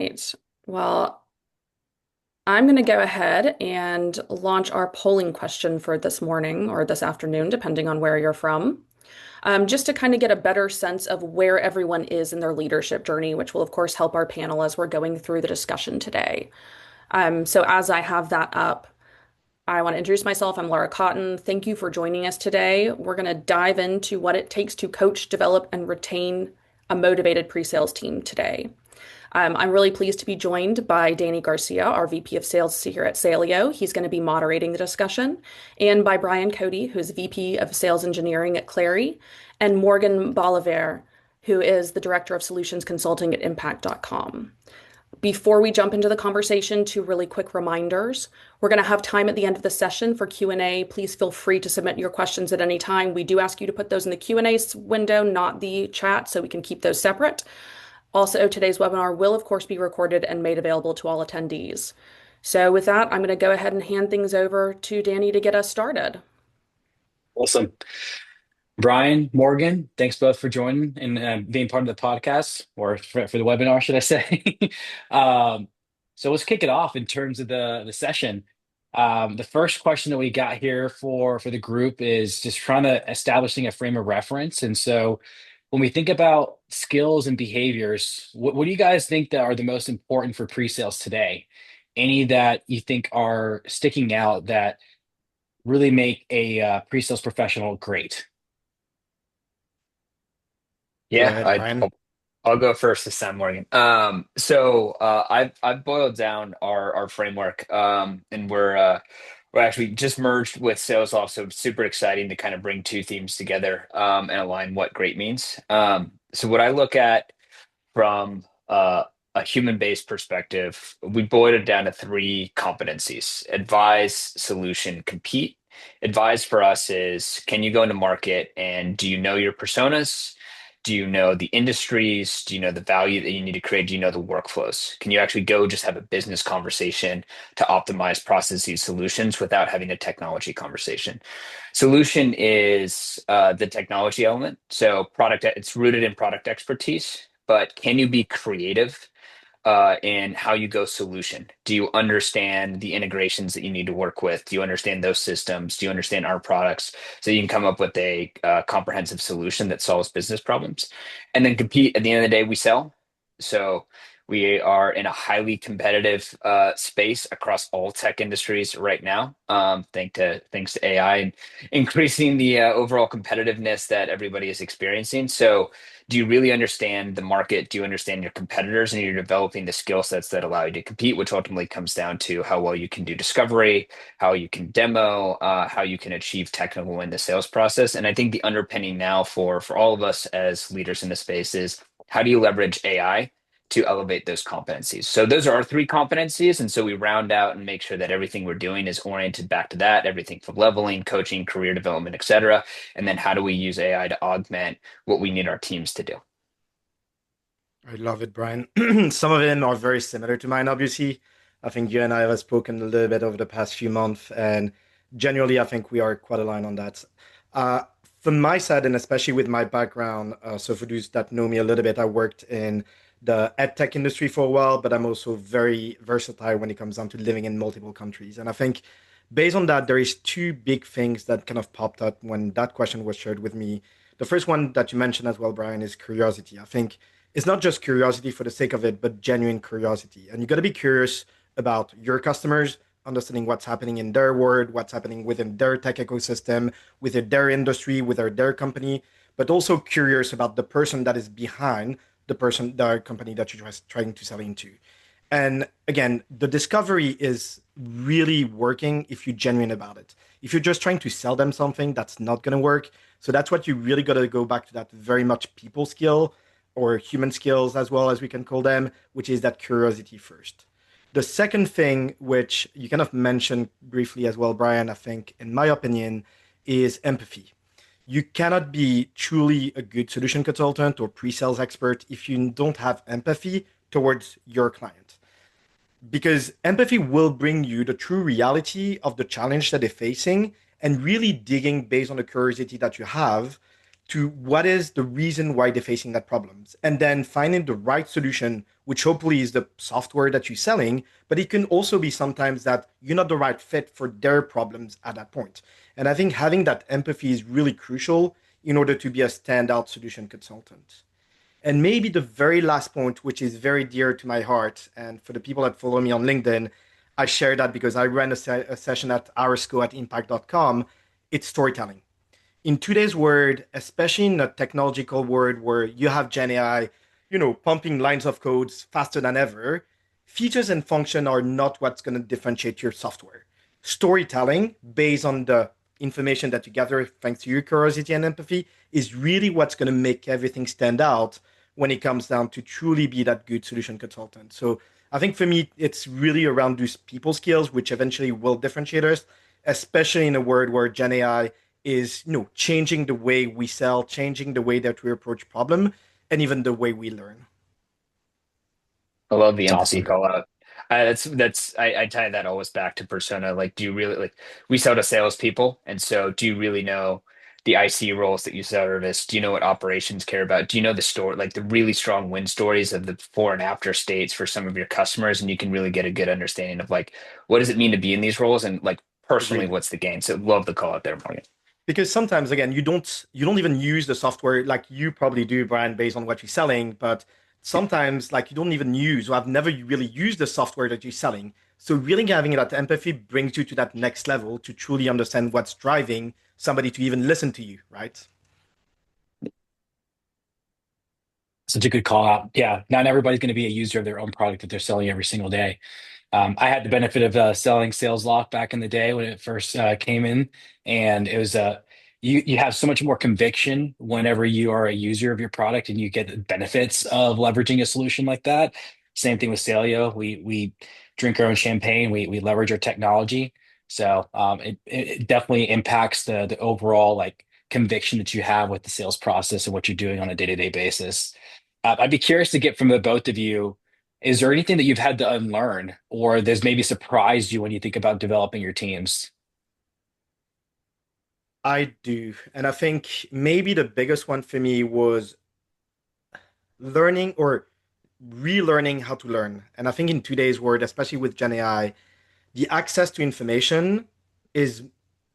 Right. Well, I'm going to go ahead and launch our polling question for this morning or this afternoon, depending on where you're from, just to kind of get a better sense of where everyone is in their leadership journey, which will, of course, help our panel as we're going through the discussion today. So, as I have that up, I want to introduce myself. I'm Laura Cotton. Thank you for joining us today. We're going to dive into what it takes to coach, develop, and retain a motivated pre-sales team today. I'm really pleased to be joined by Danny Garcia, our VP of Sales here at Salio. He's going to be moderating the discussion, and by Brian Cody, who's VP of Sales Engineering at Clari, and Morgan Ballevre, who is the Director of Solutions Consulting at Impact.com. Before we jump into the conversation, two really quick reminders. We're going to have time at the end of the session for Q&A. Please feel free to submit your questions at any time. We do ask you to put those in the Q&A window, not the chat, so we can keep those separate. Also, today's webinar will, of course, be recorded and made available to all attendees. So with that, I'm going to go ahead and hand things over to Danny to get us started. Awesome. Brian, Morgan, thanks both for joining and being part of the podcast or for the webinar, should I say. um, so let's kick it off in terms of the session. The first question that we got here for the group is just trying to establishing a frame of reference. And so when we think about skills and behaviors, what do you guys think that are the most important for pre-sales today? Any that you think are sticking out that really make a pre-sales professional great? Go Yeah, ahead, I, Brian. I'll go first this time, Morgan. I've boiled down our framework, and we're actually just merged with SalesLoft, so it's super exciting to kind of bring two themes together and align what great means. So what I look at from a human-based perspective, we boiled it down to three competencies: advise, solution, compete. Advise for us is, can you go into market and do you know your personas? Do you know the industries? Do you know the value that you need to create? Do you know the workflows? Can you actually go just have a business conversation to optimize processes solutions without having a technology conversation? Solution is the technology element. So product, it's rooted in product expertise, but can you be creative in how you go solution? Do you understand the integrations that you need to work with? Do you understand those systems? Do you understand our products? So you can come up with a comprehensive solution that solves business problems. And then compete. At the end of the day, we sell. So we are in a highly competitive space across all tech industries right now, thanks to AI and increasing the overall competitiveness that everybody is experiencing. So do you really understand the market? Do you understand your competitors? And you're developing the skill sets that allow you to compete, which ultimately comes down to how well you can do discovery, how you can demo, how you can achieve technical in the sales process. And I think the underpinning now for all of us as leaders in the space is, how do you leverage AI to elevate those competencies? So those are our three competencies. And so we round out and make sure that everything we're doing is oriented back to that, everything from leveling, coaching, career development, et cetera. And then how do we use AI to augment what we need our teams to do? I love it, Brian. Some of them are very similar to mine, obviously. I think you and I have spoken a little bit over the past few months, and generally, I think we are quite aligned on that. Uh, from my side, and especially with my background, so for those that know me a little bit, I worked in the ed tech industry for a while, but I'm also very versatile when it comes down to living in multiple countries. And I think based on that, there is two big things that kind of popped up when that question was shared with me. The first one that you mentioned as well, Brian, is curiosity. I think it's not just curiosity for the sake of it, but genuine curiosity. And you got to be curious about your customers, understanding what's happening in their world, what's happening within their tech ecosystem, within their industry, within their company, but also curious about the person that is behind the company that you're just trying to sell into. And again, the discovery is really working if you're genuine about it. If you're just trying to sell them something, that's not going to work. So that's what you really got to go back to, that very much people skill or human skills as well, as we can call them, which is that curiosity first. The second thing, which you kind of mentioned briefly as well, Brian, I think, in my opinion, is empathy. You cannot be truly a good solution consultant or pre-sales expert if you don't have empathy towards your client, because empathy will bring you the true reality of the challenge that they're facing, and really digging based on the curiosity that you have to what is the reason why they're facing that problems, and then finding the right solution, which hopefully is the software that you're selling, but it can also be sometimes that you're not the right fit for their problems at that point. And I think having that empathy is really crucial in order to be a standout solution consultant. And maybe the very last point, which is very dear to my heart, and for the people that follow me on LinkedIn, I share that because I ran a session at Arisco at impact.com. It's storytelling. In today's world, especially in a technological world where you have Gen AI, pumping lines of codes faster than ever, features and function are not what's going to differentiate your software. Storytelling, based on the information that you gather thanks to your curiosity and empathy, is really what's going to make everything stand out when it comes down to truly be that good solution consultant. So I think for me, it's really around those people skills, which eventually will differentiate us, especially in a world where Gen AI is changing the way we sell, changing the way that we approach problem, and even the way we learn. I love the It's empathy awesome. call out. I tie that always back to persona. Like, do you really like we sell to salespeople, and so do you really know the IC roles that you service? Do you know what operations care about? Do you know the store, like the really strong win stories of the before and after states for some of your customers, and you can really get a good understanding of like what does it mean to be in these roles, and like personally, Agreed. what's the gain? So love the call out there, Morgan. Because sometimes again you don't even use the software like you probably do, Brian, based on what you're selling, but sometimes like you don't even use or have never really used the software that you're selling. So really having that empathy brings you to that next level to truly understand what's driving somebody to even listen to you, right? Such a good call out. Yeah, not everybody's going to be a user of their own product that they're selling every single day. I had the benefit of selling Sales Loft back in the day when it first came in, and it was you have so much more conviction whenever you are a user of your product and you get the benefits of leveraging a solution like that. Same thing with Salio. We drink our own champagne. We leverage our technology, so it definitely impacts the overall like conviction that you have with the sales process and what you're doing on a day-to-day basis. I'd be curious to get from the both of you, is there anything that you've had to unlearn or there's maybe surprised you when you think about developing your teams? I do. And I think maybe the biggest one for me was learning or relearning how to learn. And I think in today's world, especially with Gen AI, the access to information is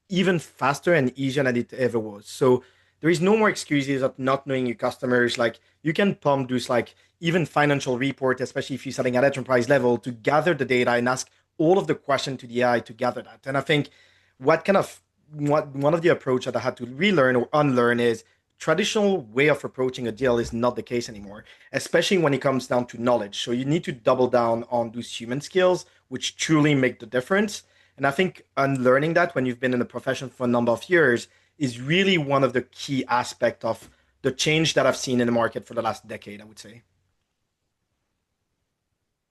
even faster and easier than it ever was. So there is no more excuses of not knowing your customers. Like you can pump those like even financial report, especially if you're selling at enterprise level, to gather the data and ask all of the question to the AI to gather that. And I think what kind of what one of the approach that I had to relearn or unlearn is traditional way of approaching a deal is not the case anymore, especially when it comes down to knowledge. So you need to double down on those human skills, which truly make the difference. And I think unlearning that when you've been in the profession for a number of years is really one of the key aspects of the change that I've seen in the market for the last decade, I would say.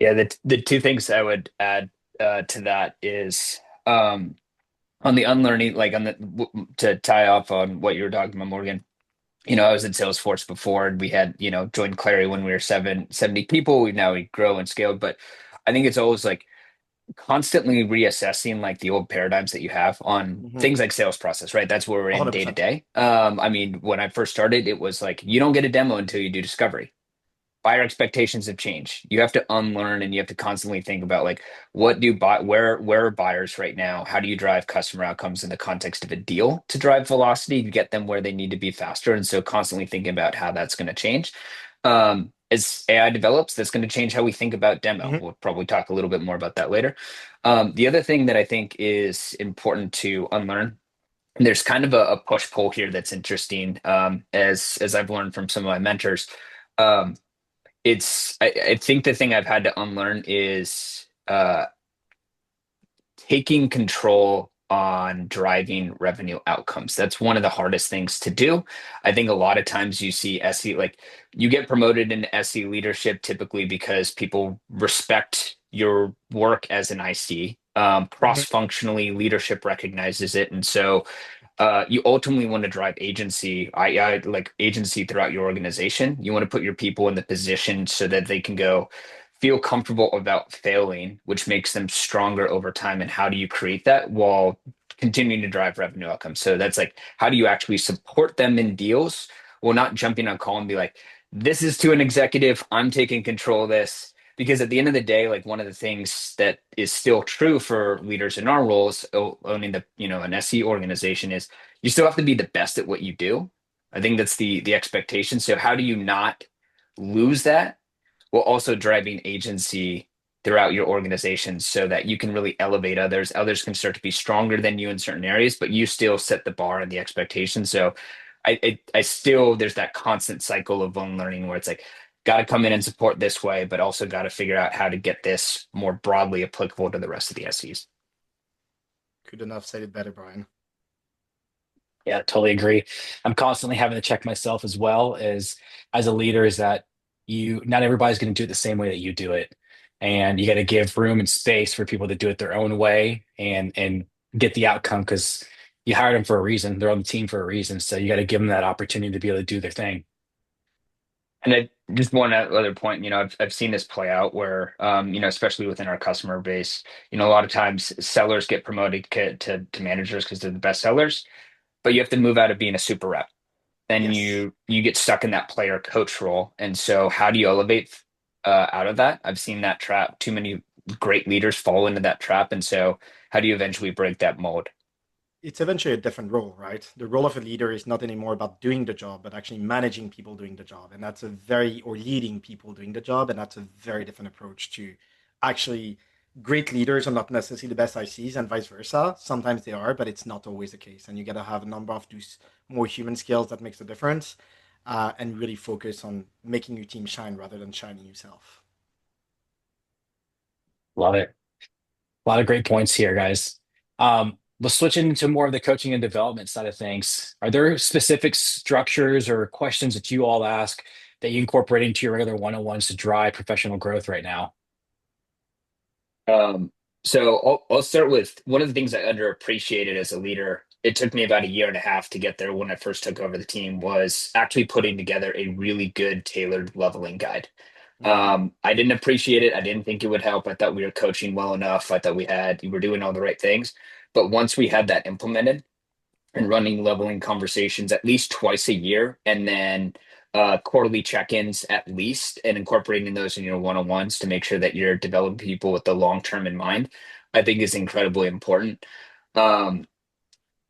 Yeah, the two things I would add to that is on the unlearning, like on to tie off on what you were talking about, Morgan. I was in Salesforce before, and we had joined Clari when we were 70 people. We grow and scaled, but I think it's always like constantly reassessing like the old paradigms that you have on Mm-hmm. things like sales process, right? That's where we're in day to 100%. day. I mean, when I first started, it was like you don't get a demo until you do discovery. Buyer expectations have changed. You have to unlearn and you have to constantly think about like what do buy where are buyers right now? How do you drive customer outcomes in the context of a deal to drive velocity to get them where they need to be faster? And so constantly thinking about how that's going to change. As AI develops, that's going to change how we think about demo. Mm-hmm. We'll probably talk a little bit more about that later. The other thing that I think is important to unlearn, and there's kind of a push-pull here that's interesting, as I've learned from some of my mentors. Um, I think the thing I've had to unlearn is taking control on driving revenue outcomes. That's one of the hardest things to do. I think a lot of times you see SE, like you get promoted in SE leadership typically because people respect your work as an IC. Mm-hmm. Cross-functionally, leadership recognizes it, and so you ultimately want to drive agency. I like agency throughout your organization. You want to put your people in the position so that they can go feel comfortable about failing, which makes them stronger over time. And how do you create that while continuing to drive revenue outcomes. So that's like, how do you actually support them in deals? Well, not jumping on call and be like, this is to an executive, I'm taking control of this. Because at the end of the day, like one of the things that is still true for leaders in our roles, owning an SE organization, is you still have to be the best at what you do. I think that's the expectation. So how do you not lose that while also driving agency throughout your organization so that you can really elevate others? Others can start to be stronger than you in certain areas, but you still set the bar and the expectation. So I still, there's that constant cycle of own learning where it's like, got to come in and support this way, but also got to figure out how to get this more broadly applicable to the rest of the SEs. Couldn't have said it better, Brian. Yeah, totally agree. I'm constantly having to check myself as well as a leader, is that you not everybody's going to do it the same way that you do it. And you got to give room and space for people to do it their own way and get the outcome, because you hired them for a reason. They're on the team for a reason. So you got to give them that opportunity to be able to do their thing. And just one other point, I've seen this play out where, especially within our customer base, a lot of times sellers get promoted to managers because they're the best sellers, but you have to move out of being a super rep. Then Yes. you get stuck in that player coach role. And so how do you elevate out of that? I've seen that trap. Too many great leaders fall into that trap. And so how do you eventually break that mold? It's eventually a different role, right? The role of a leader is not anymore about doing the job, but actually managing people doing the job. And that's or leading people doing the job. And that's a very different approach to actually great leaders are not necessarily the best ICs and vice versa. Sometimes they are, but it's not always the case. And you got to have a number of those more human skills that makes the difference and really focus on making your team shine rather than shining yourself. Love it. A lot of great points here, guys. Let's switch into more of the coaching and development side of things. Are there specific structures or questions that you all ask that you incorporate into your regular one-on-ones to drive professional growth right now? So I'll start with one of the things I underappreciated as a leader. It took me about a year and a half to get there when I first took over the team, was actually putting together a really good tailored leveling guide. Mm-hmm. I didn't appreciate it. I didn't think it would help. I thought we were coaching well enough. I thought we were doing all the right things. But once we had that implemented, and running leveling conversations at least twice a year, and then quarterly check-ins at least, and incorporating those in your one-on-ones to make sure that you're developing people with the long term in mind, I think is incredibly important. Um,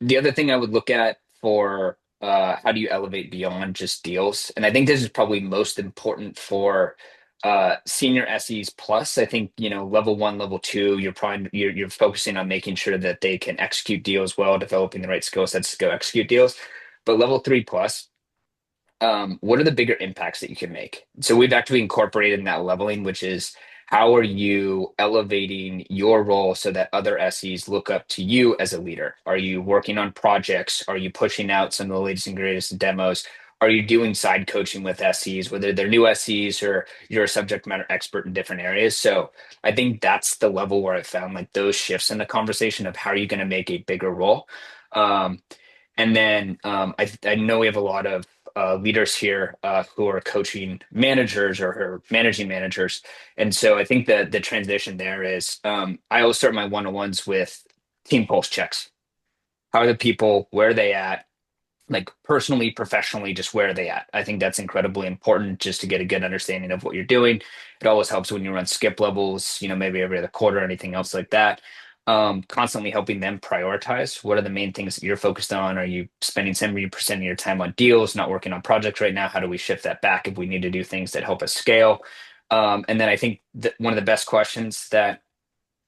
the other thing I would look at for how do you elevate beyond just deals, and I think this is probably most important for senior SEs plus. I think level one, level two, you're focusing on making sure that they can execute deals well, developing the right skill sets to go execute deals. But level three plus, what are the bigger impacts that you can make? So we've actually incorporated in that leveling, which is how are you elevating your role so that other SEs look up to you as a leader? Are you working on projects? Are you pushing out some of the latest and greatest demos? Are you doing side coaching with SEs, whether they're new SEs or you're a subject matter expert in different areas? So I think that's the level where I found like those shifts in the conversation of how are you going to make a bigger role. Um, and then I know we have a lot of leaders here who are coaching managers or who are managing managers. And so I think that the transition there is I always start my one-on-ones with team pulse checks. How are the people? Where are they at? Like personally, professionally, just where are they at? I think that's incredibly important just to get a good understanding of what you're doing. It always helps when you run skip levels, maybe every other quarter, anything else like that. Constantly helping them prioritize what are the main things that you're focused on. Are you spending 70% of your time on deals, not working on projects right now? How do we shift that back if we need to do things that help us scale? And then I think that one of the best questions that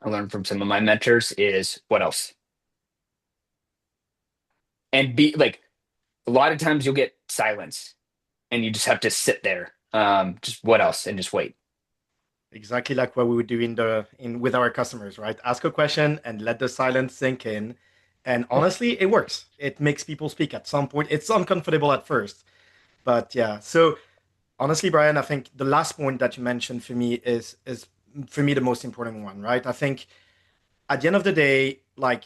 I learned from some of my mentors is what else? And be like, a lot of times you'll get silence and you just have to sit there. Just what else? And just wait. Exactly like what we would do in with our customers, right? Ask a question and let the silence sink in. And honestly, it works. It makes people speak at some point. It's uncomfortable at first, but yeah. So honestly, Brian, I think the last point that you mentioned for me is for me the most important one, right? I think at the end of the day, like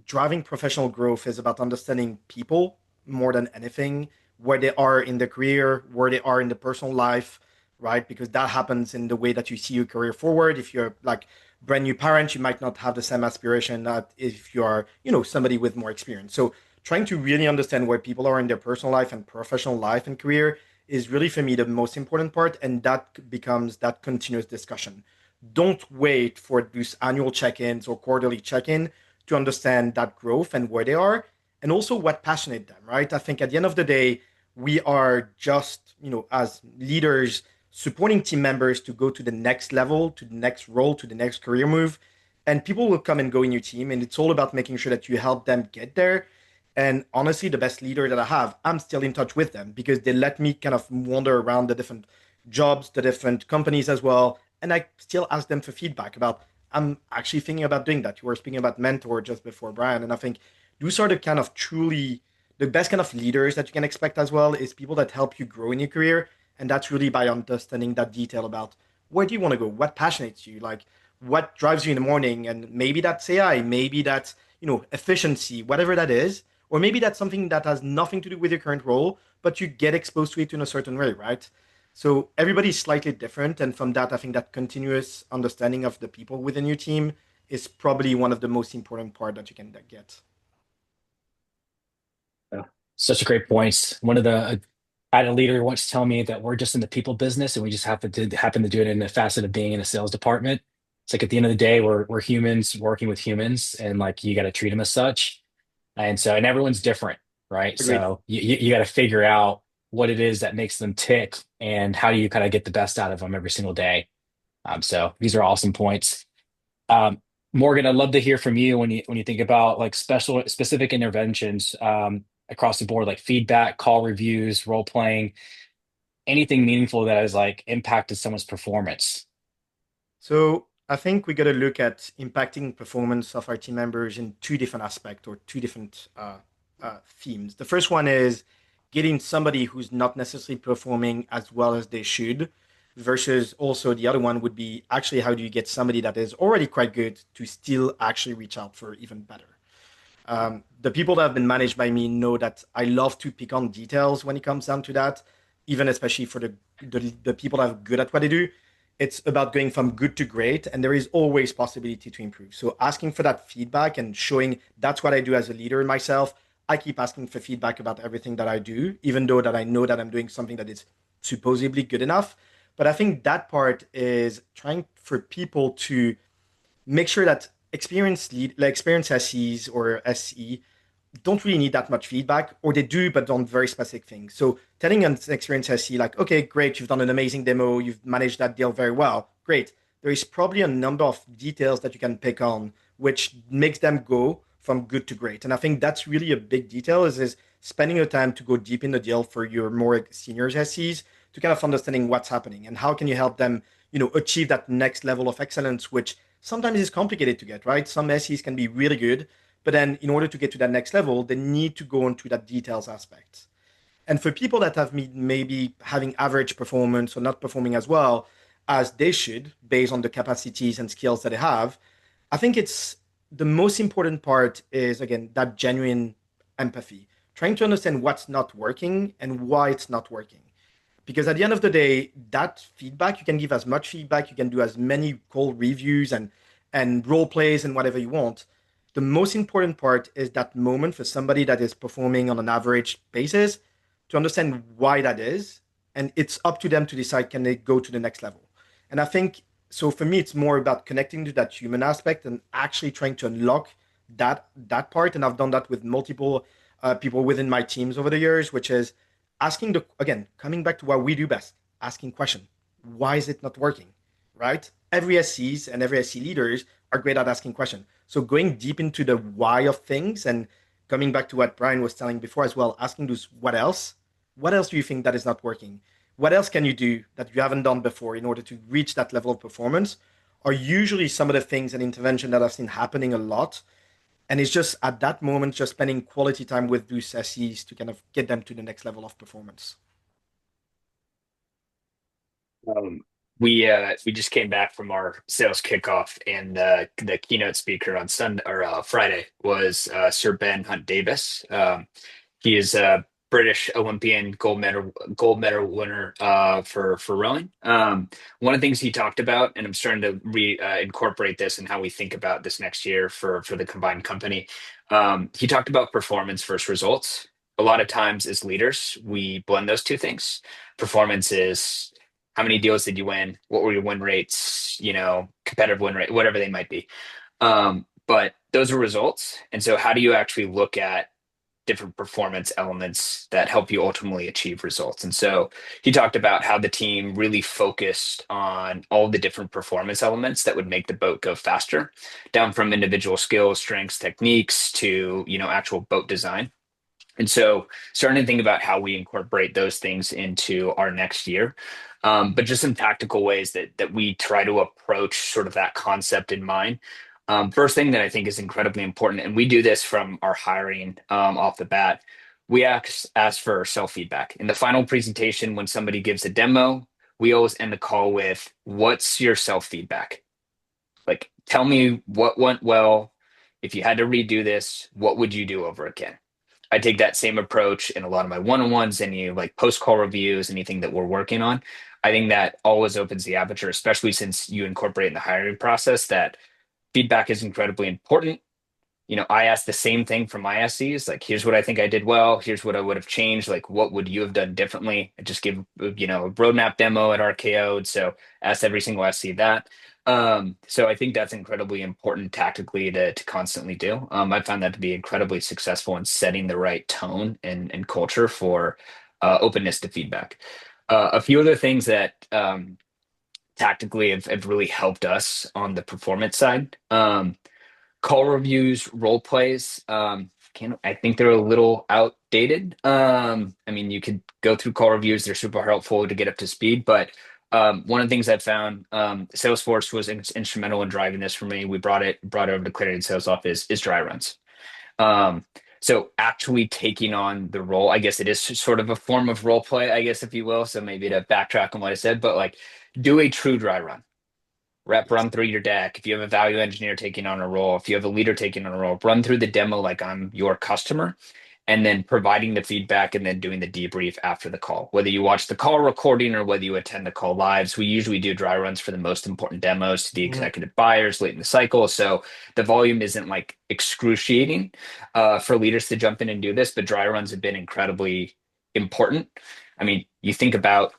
driving professional growth is about understanding people more than anything, where they are in their career, where they are in the personal life, right? Because that happens in the way that you see your career forward. If you're like brand new parent, you might not have the same aspiration that if you are, somebody with more experience. So trying to really understand where people are in their personal life and professional life and career is really for me the most important part, and that becomes that continuous discussion. Don't wait for these annual check-ins or quarterly check-in to understand that growth and where they are, and also what passionate them, right? I think at the end of the day, we are just, as leaders, supporting team members to go to the next level, to the next role, to the next career move. And people will come and go in your team. And it's all about making sure that you help them get there. And honestly, the best leader that I have, I'm still in touch with them because they let me kind of wander around the different jobs, the different companies as well. And I still ask them for feedback about, I'm actually thinking about doing that. You were speaking about mentor just before, Brian. And I think those are the kind of truly the best kind of leaders that you can expect as well is people that help you grow in your career. And that's really by understanding that detail about where do you want to go, what passionates you, like what drives you in the morning. And maybe that's AI, maybe that's, efficiency, whatever that is. Or maybe that's something that has nothing to do with your current role, but you get exposed to it in a certain way, right? So everybody's slightly different. And from that, I think that continuous understanding of the people within your team is probably one of the most important part that you can get. Yeah. Such a great point. One of the I had a leader once tell me that we're just in the people business and we just happen to do it in the facet of being in a sales department. It's like at the end of the day, we're humans working with humans, and like you got to treat them as such. And everyone's different, right? Agreed. So you got to figure out what it is that makes them tick and how do you kind of get the best out of them every single day. So these are awesome points. Um, Morgan, I'd love to hear from you when you think about like specific interventions across the board, like feedback, call reviews, role playing, anything meaningful that has like impacted someone's performance. So I think we got to look at impacting performance of our team members in two different aspects or two different themes. The first one is getting somebody who's not necessarily performing as well as they should, versus also the other one would be actually how do you get somebody that is already quite good to still actually reach out for even better. The people that have been managed by me know that I love to pick on details when it comes down to that, even especially for the people that are good at what they do. It's about going from good to great, and there is always possibility to improve. So asking for that feedback and showing that's what I do as a leader myself. I keep asking for feedback about everything that I do, even though that I know that I'm doing something that is supposedly good enough. But I think that part is trying for people to make sure that experienced SEs or SE don't really need that much feedback, or they do, but on very specific things. So telling an experienced SE like, okay, great, you've done an amazing demo, you've managed that deal very well, great. There is probably a number of details that you can pick on, which makes them go from good to great. And I think that's really a big detail is spending the time to go deep in the deal for your more senior SEs to kind of understanding what's happening and how can you help them, achieve that next level of excellence, which sometimes is complicated to get, right? Some SEs can be really good, but then in order to get to that next level, they need to go into that details aspect. And for people that have maybe having average performance or not performing as well as they should, based on the capacities and skills that they have, I think it's the most important part is again that genuine empathy, trying to understand what's not working and why it's not working. Because at the end of the day, that feedback you can give as much feedback, you can do as many call reviews and role plays and whatever you want. The most important part is that moment for somebody that is performing on an average basis to understand why that is, and it's up to them to decide can they go to the next level. And I think so for me, it's more about connecting to that human aspect and actually trying to unlock that part. And I've done that with multiple people within my teams over the years, which is asking the again coming back to what we do best, asking question, why is it not working, right? Every SCs and every SC leaders are great at asking question. So going deep into the why of things and coming back to what Brian was telling before as well, asking those what else do you think that is not working, what else can you do that you haven't done before in order to reach that level of performance, are usually some of the things and intervention that I've seen happening a lot. And it's just at that moment, just spending quality time with those SEs to kind of get them to the next level of performance. Um, we just came back from our sales kickoff, and the keynote speaker on Sunday or Friday was Sir Ben Hunt Davis. He is British Olympian gold medal winner for rowing. One of the things he talked about, and I'm starting to incorporate this in how we think about this next year for the combined company. He talked about performance versus results. A lot of times as leaders, we blend those two things. Performance is how many deals did you win? What were your win rates? Competitive win rate, whatever they might be. But those are results. And so how do you actually look at different performance elements that help you ultimately achieve results? And so he talked about how the team really focused on all the different performance elements that would make the boat go faster, down from individual skills, strengths, techniques to, actual boat design. And so starting to think about how we incorporate those things into our next year. But just some tactical ways that we try to approach sort of that concept in mind. First thing that I think is incredibly important, and we do this from our hiring off the bat, we ask for self-feedback. In the final presentation, when somebody gives a demo, we always end the call with, what's your self-feedback? Like, tell me what went well. If you had to redo this, what would you do over again? I take that same approach in a lot of my one-on-ones, any like post-call reviews, anything that we're working on. I think that always opens the aperture, especially since you incorporate in the hiring process that feedback is incredibly important. I ask the same thing from my SCs, like, here's what I think I did well. Here's what I would have changed. Like, what would you have done differently? I just give, a roadmap demo at RKO. So ask every single SC that. So I think that's incredibly important tactically to constantly do. I found that to be incredibly successful in setting the right tone and culture for openness to feedback. A few other things that tactically have really helped us on the performance side. Call reviews, role plays. I think they're a little outdated. I mean, you could go through call reviews; they're super helpful to get up to speed. But one of the things I've found, Salesforce was instrumental in driving this for me. We brought it over to Clari and Sales Office is dry runs. So actually taking on the role, I guess it is sort of a form of role play, I guess, if you will. So maybe to backtrack on what I said, but like, do a true dry run. Run through your deck. If you have a value engineer taking on a role, if you have a leader taking on a role, run through the demo like I'm your customer, and then providing the feedback and then doing the debrief after the call. Whether you watch the call recording or whether you attend the call lives, we usually do dry runs for the most important demos to the executive buyers late in the cycle. So the volume isn't like excruciating for leaders to jump in and do this, but dry runs have been incredibly important. I mean, you think about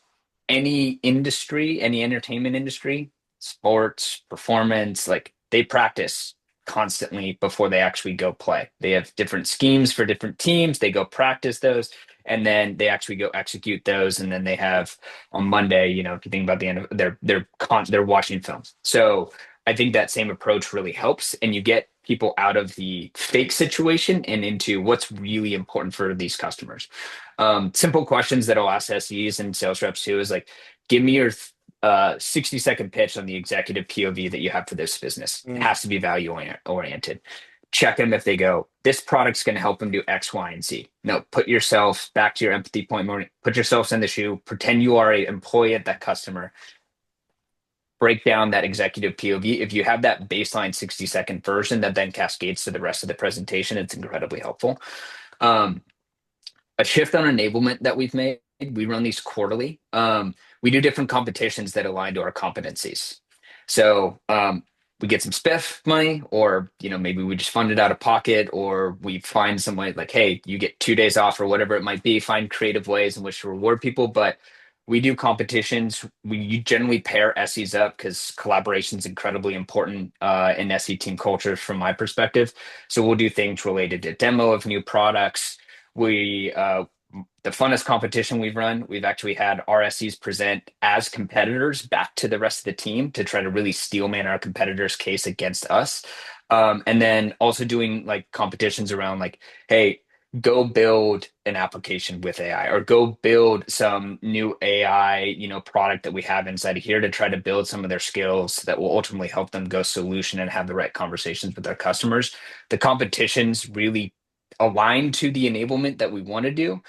any industry, any entertainment industry, sports, performance, like they practice constantly before they actually go play. They have different schemes for different teams. They go practice those and then they actually go execute those. And then they have on Monday, if you think about the end of they're watching films. So I think that same approach really helps and you get people out of the fake situation and into what's really important for these customers. Simple questions that I'll ask SEs and sales reps too is like, give me your 60-second pitch on the executive POV that you have for this business. It has to be value oriented. Check them if they go, this product's going to help them do X, Y, and Z. No, put yourself back to your empathy point more. Put yourselves in the shoe. Pretend you are an employee at that customer. Break down that executive POV. If you have that baseline 60-second version that then cascades to the rest of the presentation, it's incredibly helpful. A shift on enablement that we've made, we run these quarterly. We do different competitions that align to our competencies. So we get some spiff money, or maybe we just fund it out of pocket, or we find some way like, hey, you get 2 days off or whatever it might be. Find creative ways in which to reward people. But we do competitions. We generally pair SEs up because collaboration is incredibly important in SE team culture from my perspective. So we'll do things related to demo of new products. The funnest competition we've run, we've actually had RSCs present as competitors back to the rest of the team to try to really steelman our competitors' case against us. And then also doing like competitions around like, hey, go build an application with AI or go build some new AI, product that we have inside of here to try to build some of their skills that will ultimately help them go solution and have the right conversations with their customers. The competitions really align to the enablement that we want to do.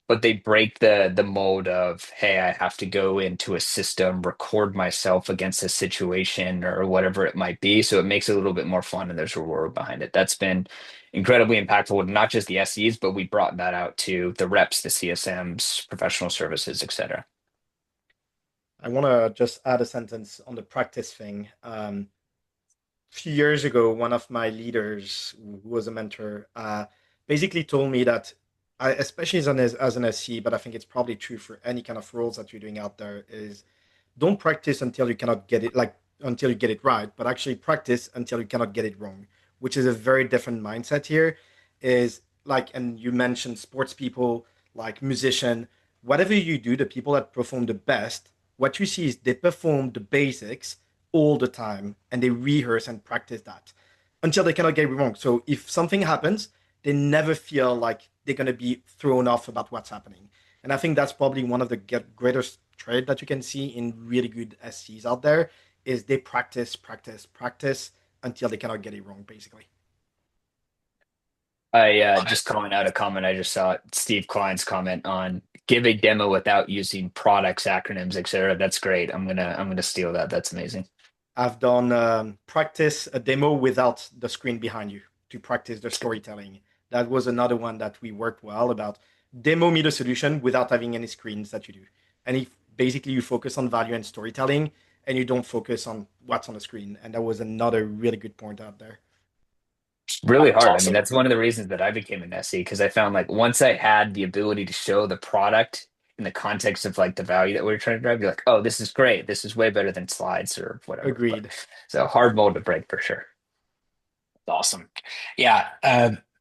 but they break the mold of, hey, I have to go into a system, record myself against a situation or whatever it might be. So it makes it a little bit more fun and there's a reward behind it. That's been incredibly impactful with not just the SEs, but we brought that out to the reps, the CSMs, professional services, etc. I want to just add a sentence on the practice thing. Few years ago, one of my leaders, who was a mentor, basically told me that, especially as an SC, but I think it's probably true for any kind of roles that you're doing out there, is don't practice until you cannot get it, like until you get it right, but actually practice until you cannot get it wrong, which is a very different mindset here. Is like, and you mentioned sports people, like musician, whatever you do, the people that perform the best, what you see is they perform the basics all the time and they rehearse and practice that until they cannot get it wrong. So if something happens, they never feel like they're going to be thrown off about what's happening. And I think that's probably one of the greatest trait that you can see in really good SCs out there is they practice, practice, practice until they cannot get it wrong, basically. I Love it. just calling out a comment I just saw Steve Klein's comment on give a demo without using products, acronyms, etc. That's great. I'm gonna steal that. That's amazing. I've done practice a demo without the screen behind you to practice the storytelling. That was another one that we worked well about. Demo me the solution without having any screens that you do. And if basically you focus on value and storytelling and you don't focus on what's on the screen. And that was another really good point out there. Really That's hard. I mean, awesome. that's one of the reasons that I became an SE because I found like once I had the ability to show the product in the context of like the value that we were trying to drive, you're like, oh, this is great. This is way better than slides or whatever. But Agreed. so hard mold to break for sure. Awesome. Yeah.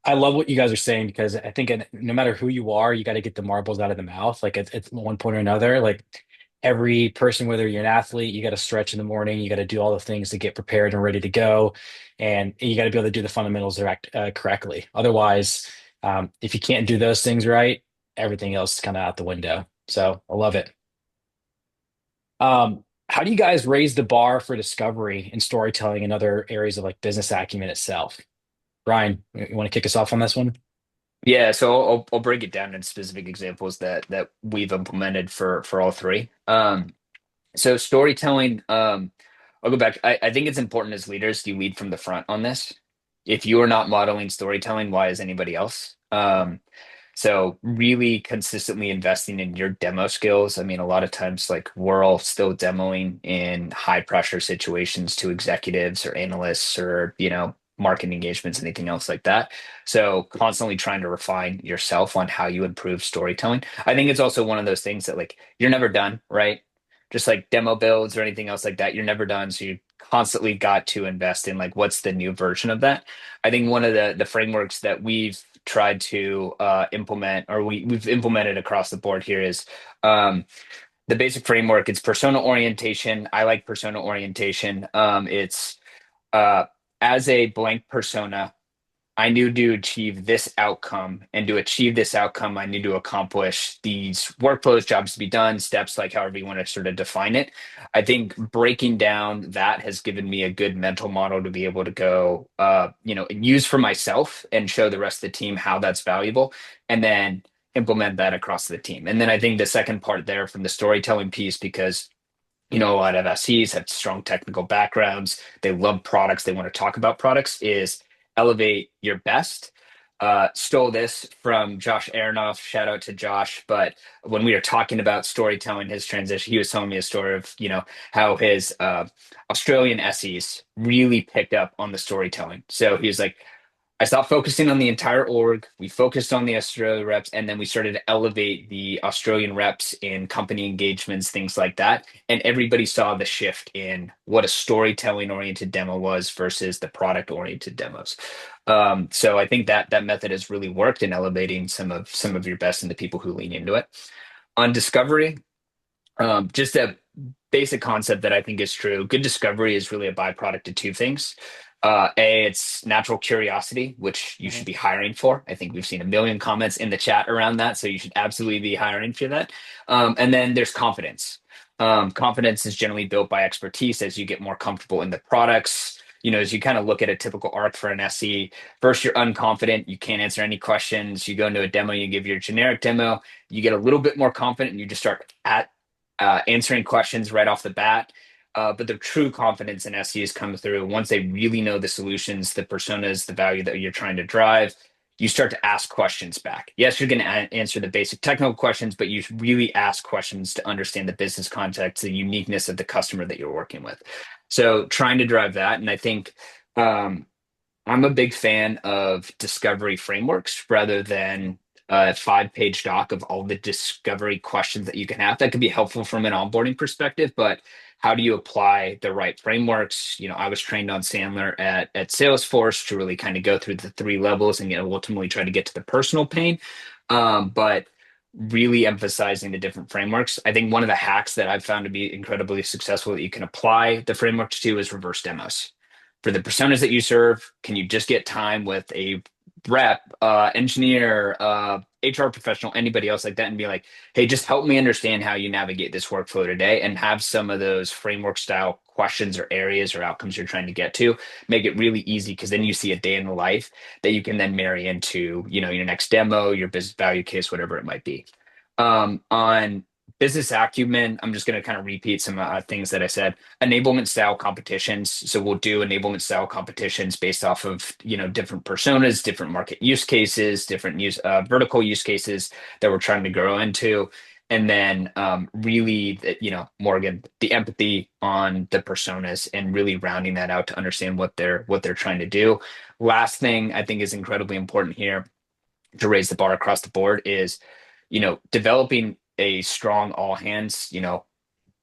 I love what you guys are saying because I think no matter who you are, you got to get the marbles out of the mouth. Like it's one point or another. Like every person, whether you're an athlete, you got to stretch in the morning, you got to do all the things to get prepared and ready to go. And you got to be able to do the fundamentals correctly. Otherwise, if you can't do those things right, everything else is kind of out the window. So I love it. How do you guys raise the bar for discovery and storytelling in other areas of like business acumen itself? Brian, you want to kick us off on this one? Yeah, so I'll break it down into specific examples that we've implemented for all three. So storytelling, I'll go back. I think it's important as leaders you lead from the front on this. If you are not modeling storytelling, why is anybody else? So really consistently investing in your demo skills. I mean, a lot of times like we're all still demoing in high pressure situations to executives or analysts or, marketing engagements, anything else like that. So constantly trying to refine yourself on how you improve storytelling. I think it's also one of those things that like you're never done, right? Just like demo builds or anything else like that, you're never done. So you constantly got to invest in like what's the new version of that. I think one of the frameworks that we've tried to implement or we've implemented across the board here is the basic framework. It's persona orientation. I like persona orientation. It's uh, as a blank persona, I need to achieve this outcome. And to achieve this outcome, I need to accomplish these workflows, jobs to be done, steps, like however you want to sort of define it. I think breaking down that has given me a good mental model to be able to go, and use for myself and show the rest of the team how that's valuable, and then implement that across the team. And then I think the second part there from the storytelling piece, because a lot of SEs have strong technical backgrounds. They love products. They want to talk about products. Is elevate your best. Stole this from Josh Aronoff. Shout out to Josh. But when we were talking about storytelling, his transition, he was telling me a story of how his Australian SEs really picked up on the storytelling. So he was like, I stopped focusing on the entire org. We focused on the Australia reps, and then we started to elevate the Australian reps in company engagements, things like that. And everybody saw the shift in what a storytelling oriented demo was versus the product oriented demos. So I think that that method has really worked in elevating some of your best and the people who lean into it. On discovery, just a basic concept that I think is true. Good discovery is really a byproduct of two things. It's natural curiosity, which you should Mhm. be hiring for. I think we've seen a million comments in the chat around that, so you should absolutely be hiring for that. And then there's confidence. Confidence is generally built by expertise as you get more comfortable in the products. as you kind of look at a typical arc for an SE, first you're unconfident, you can't answer any questions. You go into a demo, you give your generic demo, you get a little bit more confident, and you just start answering questions right off the bat. But the true confidence in SEs comes through once they really know the solutions, the personas, the value that you're trying to drive. You start to ask questions back. Yes, you're going to answer the basic technical questions, but you really ask questions to understand the business context, the uniqueness of the customer that you're working with. So trying to drive that. And I think I'm a big fan of discovery frameworks rather than a 5-page doc of all the discovery questions that you can have. That could be helpful from an onboarding perspective, but how do you apply the right frameworks? I was trained on Sandler at Salesforce to really kind of go through the 3 levels and ultimately try to get to the personal pain. But really emphasizing the different frameworks. I think one of the hacks that I've found to be incredibly successful that you can apply the frameworks to is reverse demos for the personas that you serve. Can you just get time with a rep, engineer, HR professional, anybody else like that, and be like, hey, just help me understand how you navigate this workflow today, and have some of those framework style questions or areas or outcomes you're trying to get to. Make it really easy, because then you see a day in the life that you can then marry into, your next demo, your business value case, whatever it might be. On business acumen, I'm just going to kind of repeat some things that I said. Enablement style competitions. So we'll do enablement style competitions based off of different personas, different market use cases, different vertical use cases that we're trying to grow into. And then really, Morgan, the empathy on the personas and really rounding that out to understand what they're trying to do. Last thing I think is incredibly important here to raise the bar across the board is, developing a strong all hands.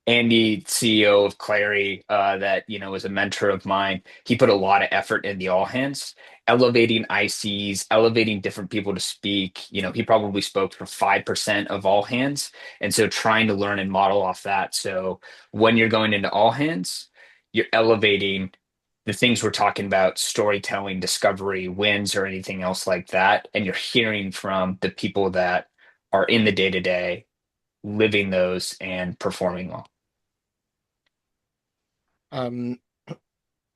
Andy, CEO of Clari, that was a mentor of mine. He put a lot of effort in the all hands, elevating ICs, elevating different people to speak. He probably spoke for 5% of all hands, and so trying to learn and model off that. So when you're going into all hands, you're elevating the things we're talking about: storytelling, discovery, wins, or anything else like that, and you're hearing from the people that are in the day to day, living those and performing well. Um,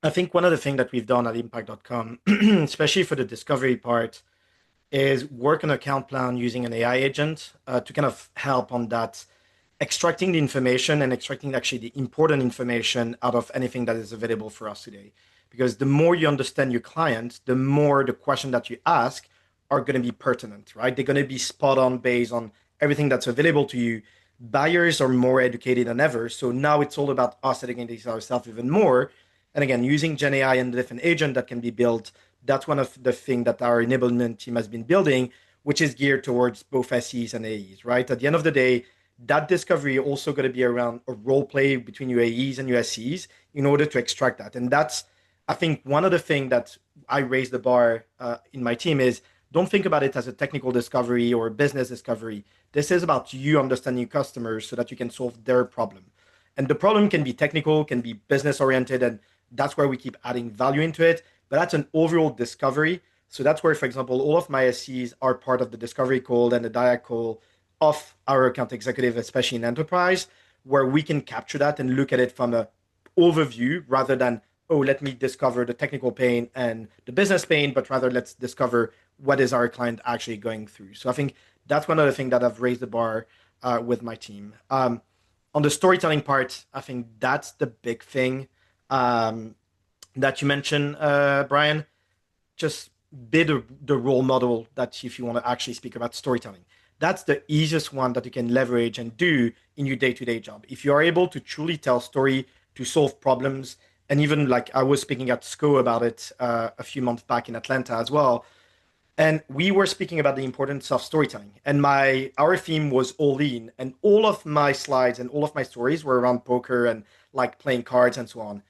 I think one of the things that we've done at impact.com, especially for the discovery part, is work on account plan using an AI agent to kind of help on that, extracting the information and extracting actually the important information out of anything that is available for us today. Because the more you understand your client, the more the question that you ask are going to be pertinent, right? They're going to be spot on based on everything that's available to you. Buyers are more educated than ever. So now it's all about us educating ourselves even more. And again, using Gen AI and the different agent that can be built, that's one of the things that our enablement team has been building, which is geared towards both SEs and AEs, right? At the end of the day, that discovery also going to be around a role play between your AEs and your SEs in order to extract that. And that's, I think, one of the things that I raise the bar in my team is, don't think about it as a technical discovery or a business discovery. This is about you understanding your customers so that you can solve their problem. And the problem can be technical, can be business oriented, and that's where we keep adding value into it. But that's an overall discovery. So that's where, for example, all of my SCs are part of the discovery call and the diag call of our account executive, especially in enterprise, where we can capture that and look at it from a overview rather than, oh, let me discover the technical pain and the business pain, but rather let's discover what is our client actually going through. So I think that's one of the things that I've raised the bar with my team. On the storytelling part, I think that's the big thing that you mentioned, Brian. Just be the role model that if you want to actually speak about storytelling. That's the easiest one that you can leverage and do in your day-to-day job. If you are able to truly tell story to solve problems, and even like I was speaking at SCO about it a few months back in Atlanta as well, and we were speaking about the importance of storytelling. And our theme was all in, and all of my slides and all of my stories were around poker and like playing cards and so on.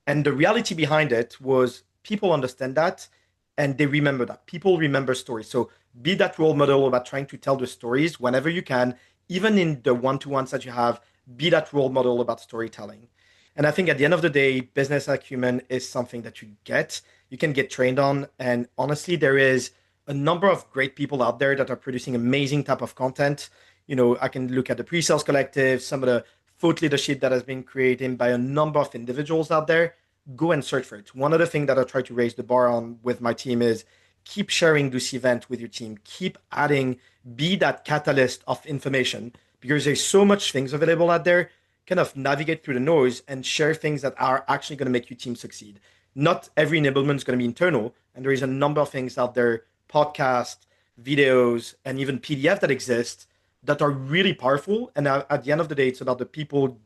And the reality behind it was people understand that and they remember that. People remember stories. So be that role model about trying to tell the stories whenever you can, even in the one-to-ones that you have, be that role model about storytelling. And I think at the end of the day, business acumen is something that you can get trained on. And honestly, there is a number of great people out there that are producing amazing type of content. I can look at the Presales Collective, some of the thought leadership that has been created by a number of individuals out there. go and search for it. One of the things that I try to raise the bar on with my team is keep sharing this event with your team, keep adding, be that catalyst of information because there's so much things available out there. Kind of navigate through the noise and share things that are actually going to make your team succeed. Not every enablement is going to be internal, and there is a number of things out there, podcasts, videos, and even PDF that exist that are really powerful. And at the end of the day, it's about the people,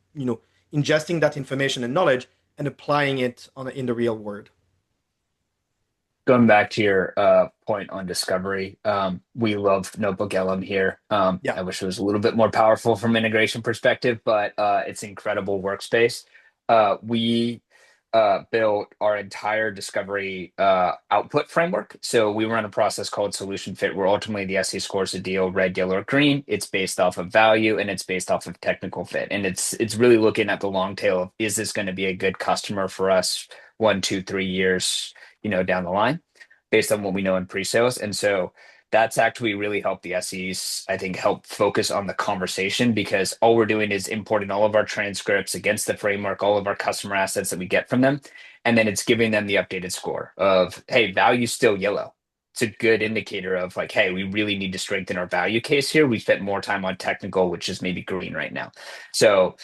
ingesting that information and knowledge and applying it in the real world. Going back to your point on discovery, we love Notebook LM here. Yeah, I wish it was a little bit more powerful from integration perspective, but it's incredible workspace. We built our entire discovery output framework. So we run a process called solution fit, where ultimately the SE scores a deal red, yellow, or green. It's based off of value and it's based off of technical fit, and it's really looking at the long tail of, is this going to be a good customer for us 1, 2, 3 years, down the line, based on what we know in pre-sales. And so that's actually really helped the SEs, I think, help focus on the conversation, because all we're doing is importing all of our transcripts against the framework, all of our customer assets that we get from them. And then it's giving them the updated score of, hey, value's still yellow. It's a good indicator of like, hey, we really need to strengthen our value case here. We spent more time on technical, which is maybe green right now. So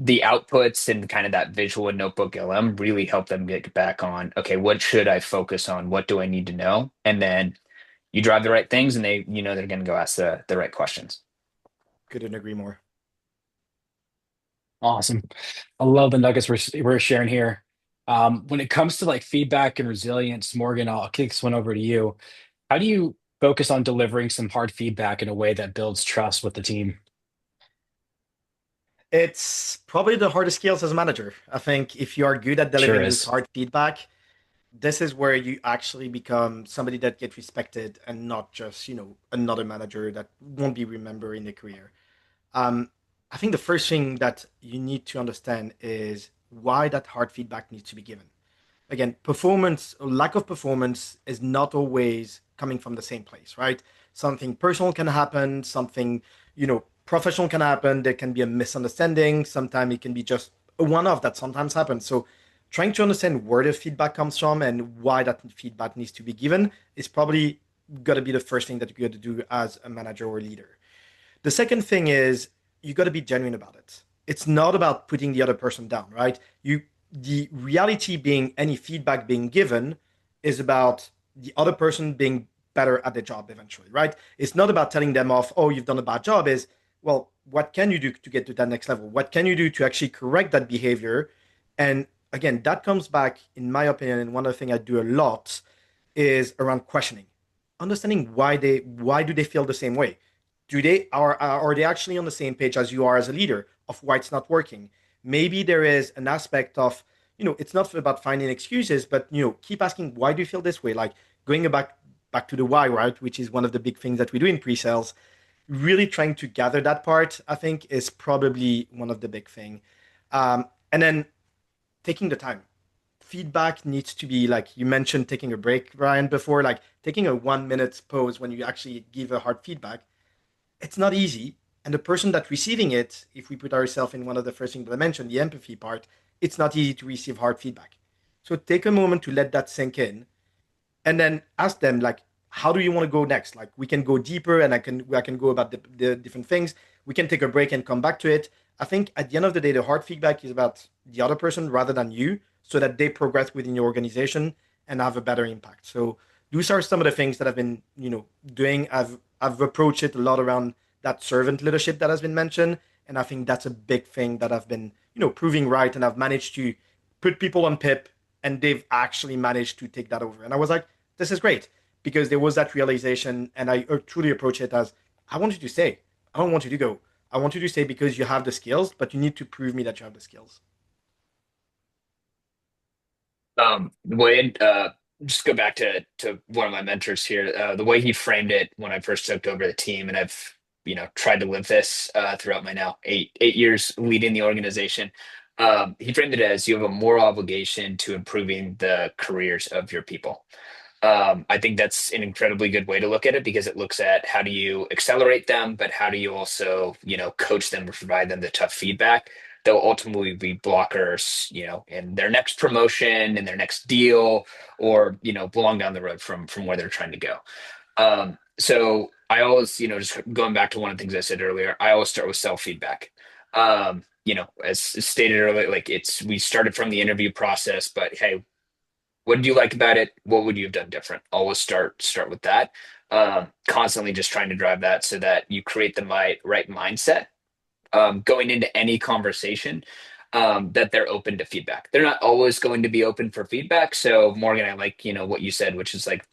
the outputs and kind of that visual in Notebook LM really help them get back on, okay, what should I focus on? What do I need to know? And then you drive the right things and they're going to go ask the right questions. couldn't agree more. Awesome. I love the nuggets we're sharing here. When it comes to like feedback and resilience, Morgan, I'll kick this one over to you. How do you focus on delivering some hard feedback in a way that builds trust with the team? It's probably the hardest skills as a manager. I think if you are good at Sure delivering this is. hard feedback, this is where you actually become somebody that gets respected and not just, another manager that won't be remembered in their career. Um, I think the first thing that you need to understand is why that hard feedback needs to be given. Again, performance, lack of performance is not always coming from the same place, right? Something personal can happen, something, professional can happen. There can be a misunderstanding. Sometimes it can be just a one-off that sometimes happens. So trying to understand where the feedback comes from and why that feedback needs to be given is probably got to be the first thing that you got to do as a manager or leader. The second thing is you got to be genuine about it. It's not about putting the other person down, right? The reality being any feedback being given is about the other person being better at the job eventually, right? It's not about telling them off, oh, you've done a bad job. Is, well, what can you do to get to that next level? What can you do to actually correct that behavior? And again, that comes back, in my opinion, and one of the things I do a lot is around questioning, understanding why do they feel the same way. Are they actually on the same page as you are as a leader of why it's not working? Maybe there is an aspect of, it's not about finding excuses, but keep asking, why do you feel this way? Like going back to the why, right? Which is one of the big things that we do in pre-sales. Really trying to gather that part, I think, is probably one of the big thing. And then taking the time. Feedback needs to be like you mentioned, taking a break, Ryan, before, like taking a 1 minute pause when you actually give a hard feedback. It's not easy. And the person that's receiving it, if we put ourselves in one of the first things that I mentioned, the empathy part, it's not easy to receive hard feedback. So take a moment to let that sink in and then ask them like, how do you want to go next? Like we can go deeper and I can go about the different things. We can take a break and come back to it. I think at the end of the day, the hard feedback is about the other person rather than you, so that they progress within your organization and have a better impact. So those are some of the things that I've been, doing. I've approached it a lot around that servant leadership that has been mentioned. And I think that's a big thing that I've been, proving right. And I've managed to put people on PIP and they've actually managed to take that over. And I was like, this is great because there was that realization. And I truly approach it as, I want you to stay. I don't want you to go. I want you to stay because you have the skills, but you need to prove me that you have the skills. The way just go back to one of my mentors here. The way he framed it when I first took over the team, and I've tried to live this throughout my now eight years leading the organization. He framed it as, you have a moral obligation to improving the careers of your people. I think that's an incredibly good way to look at it, because it looks at how do you accelerate them, but how do you also, coach them or provide them the tough feedback. they'll ultimately be blockers, in their next promotion, in their next deal, or, belong down the road from where they're trying to go. So I always, just going back to one of the things I said earlier, I always start with self-feedback. As stated earlier, like we started from the interview process, but hey, what did you like about it? What would you have done different? Always start with that. Constantly just trying to drive that so that you create the right mindset going into any conversation, that they're open to feedback. They're not always going to be open for feedback. So Morgan, I like, what you said, which is like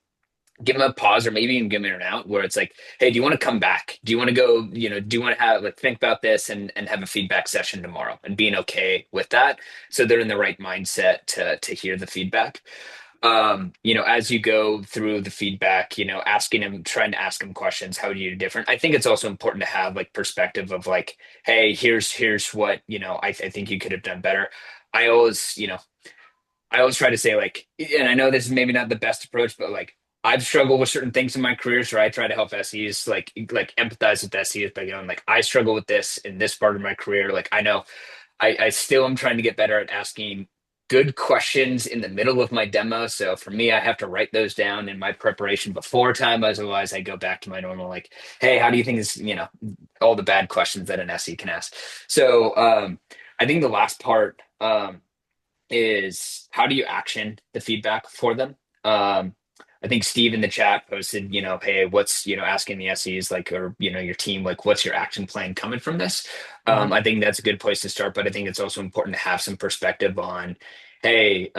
give them a pause or maybe even give them an out where it's like, hey, do you want to come back? Do you want to go, do you want to have like think about this and have a feedback session tomorrow and being okay with that. So they're in the right mindset to hear the feedback. As you go through the feedback, asking them, trying to ask them questions, how do you do different? I think it's also important to have like perspective of like, hey, here's what, I think you could have done better. I always, I always try to say like, and I know this is maybe not the best approach, but like I've struggled with certain things in my career, so I try to help SEs like empathize with SEs by going like I struggle with this in this part of my career. Like I know I still am trying to get better at asking good questions in the middle of my demo. So for me, I have to write those down in my preparation before time. Otherwise, I go back to my normal like, hey, how do you think this? All the bad questions that an SE can ask. So I think the last part. Is how do you action the feedback for them? I think Steve in the chat posted, hey, what's, asking the SEs like, or, your team, like, what's your action plan coming from this? Mhm. I think that's a good place to start, but I think it's also important to have some perspective on, hey,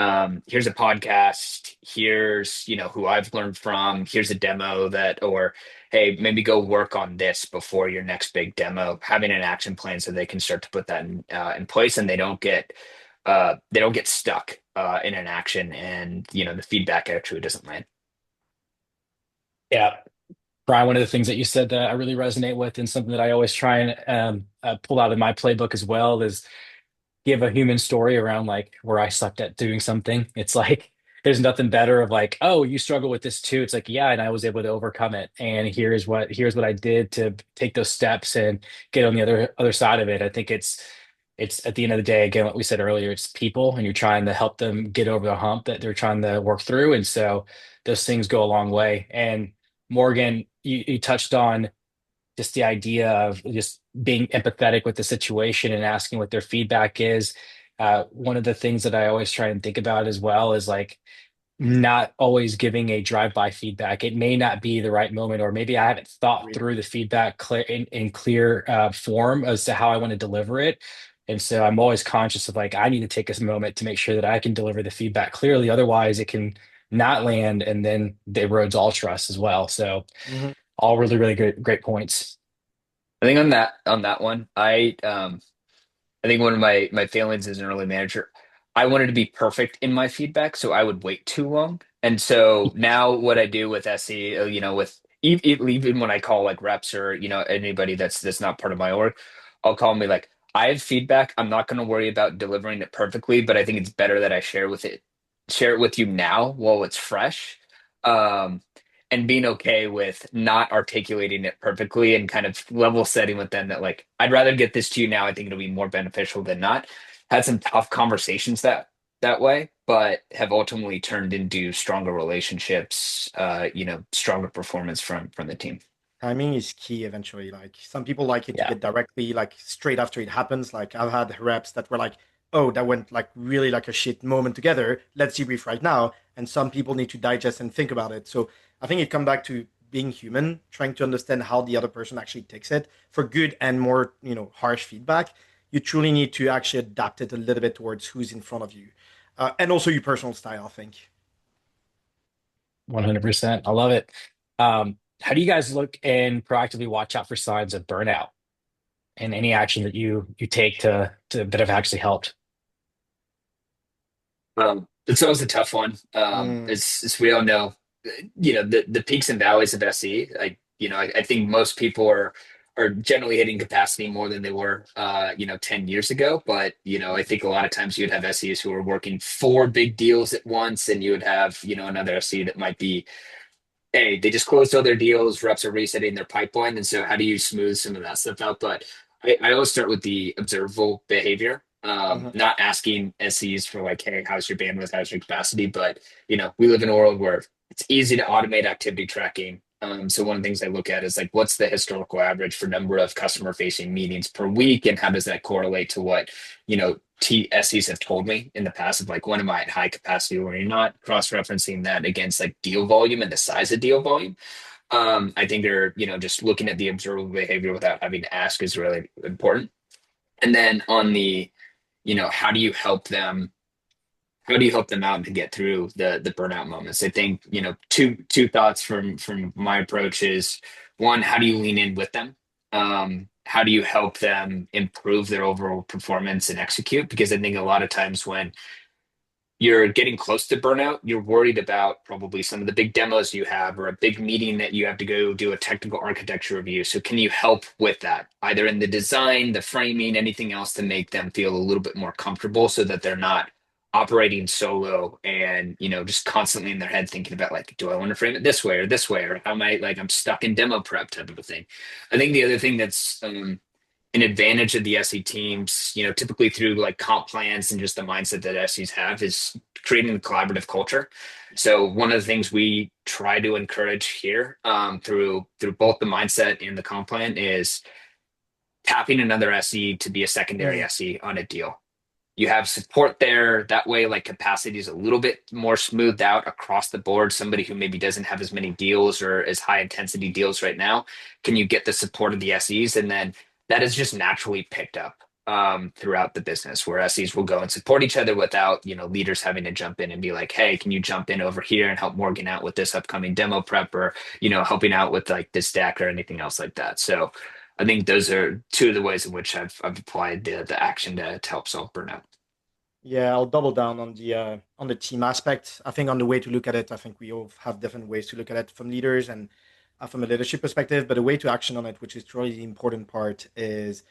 here's a podcast, here's, who I've learned from, here's a demo or, hey, maybe go work on this before your next big demo, having an action plan so they can start to put that in place and they don't get stuck in an action and the feedback actually doesn't land. Yeah. Brian, one of the things that you said that I really resonate with and something that I always try and pull out of my playbook as well is give a human story around like where I sucked at doing something. It's like there's nothing better of like, oh, you struggle with this too. It's like, yeah, and I was able to overcome it. And here's what I did to take those steps and get on the other side of it. I think it's at the end of the day, again, what we said earlier, it's people and you're trying to help them get over the hump that they're trying to work through. And so those things go a long way. And Morgan, you touched on just the idea of just being empathetic with the situation and asking what their feedback is. One of the things that I always try and think about as well is like not always giving a drive-by feedback. It may not be the right moment, or maybe I haven't thought Agreed. through the feedback in clear form as to how I want to deliver it. And so I'm always conscious of like, I need to take a moment to make sure that I can deliver the feedback clearly. Otherwise, it can not land and then it erodes all trust as well. So Mhm. all really, really great points. I think on that one, I think one of my failings as an early manager, I wanted to be perfect in my feedback, so I would wait too long. And so now what I do with SE, with even when I call like reps or anybody that's not part of my org, I'll call me like I have feedback. I'm not going to worry about delivering it perfectly, but I think it's better that I share it with you now while it's fresh. Um, and being okay with not articulating it perfectly and kind of level setting with them that like I'd rather get this to you now. I think it'll be more beneficial than not. Had some tough conversations that way, but have ultimately turned into stronger relationships, stronger performance from the team. Timing is key eventually. Like some people like it to Yeah. get directly, like straight after it happens. Like I've had reps that were like, oh, that went like really like a shit moment together. Let's debrief right now. And some people need to digest and think about it. So I think it comes back to being human, trying to understand how the other person actually takes it for good and more, harsh feedback. You truly need to actually adapt it a little bit towards who's in front of you. And also your personal style, I think. 100%. I love it. How do you guys look and proactively watch out for signs of burnout and any action that you take to that have actually helped? It's always a tough one. Mm, As we all know, the peaks and valleys of SE. I think most people are generally hitting capacity more than they were, 10 years ago. But, I think a lot of times you'd have SEs who are working four big deals at once, and you would have, another SE that might be, hey, they just closed all their deals, reps are resetting their pipeline. And so how do you smooth some of that stuff out? But I always start with the observable behavior. Mhm. Not asking SEs for like, hey, how's your bandwidth, how's your capacity? But we live in a world where it's easy to automate activity tracking. So one of the things I look at is like, what's the historical average for number of customer-facing meetings per week, and how does that correlate to what SEs have told me in the past of like, when am I at high capacity or you're not? Cross-referencing that against like deal volume and the size of deal volume. I think they're, just looking at the observable behavior without having to ask is really important. And then on the, how do you help them? How do you help them out to get through the burnout moments? I think, two thoughts from my approach is one, how do you lean in with them? How do you help them improve their overall performance and execute? Because I think a lot of times when you're getting close to burnout, you're worried about probably some of the big demos you have or a big meeting that you have to go do a technical architecture review. So can you help with that, either in the design, the framing, anything else to make them feel a little bit more comfortable so that they're not operating solo and, just constantly in their head thinking about like, do I want to frame it this way, or how am I like I'm stuck in demo prep type of a thing. I think the other thing that's an advantage of the SE teams, typically through like comp plans and just the mindset that SEs have is creating a collaborative culture. So one of the things we try to encourage here through both the mindset and the comp plan is tapping another SE to be a secondary Mhm. SE on a deal. You have support there. That way, like capacity is a little bit more smoothed out across the board. Somebody who maybe doesn't have as many deals or as high intensity deals right now, can you get the support of the SEs? And then that is just naturally picked up throughout the business where SEs will go and support each other without, leaders having to jump in and be like, hey, can you jump in over here and help Morgan out with this upcoming demo prep or, helping out with like this deck or anything else like that. So I think those are two of the ways in which I've applied the action to help solve burnout. Yeah, I'll double down on the team aspect. I think on the way to look at it, I think we all have different ways to look at it from leaders and from a leadership perspective. But the way to action on it, which is really the important part, is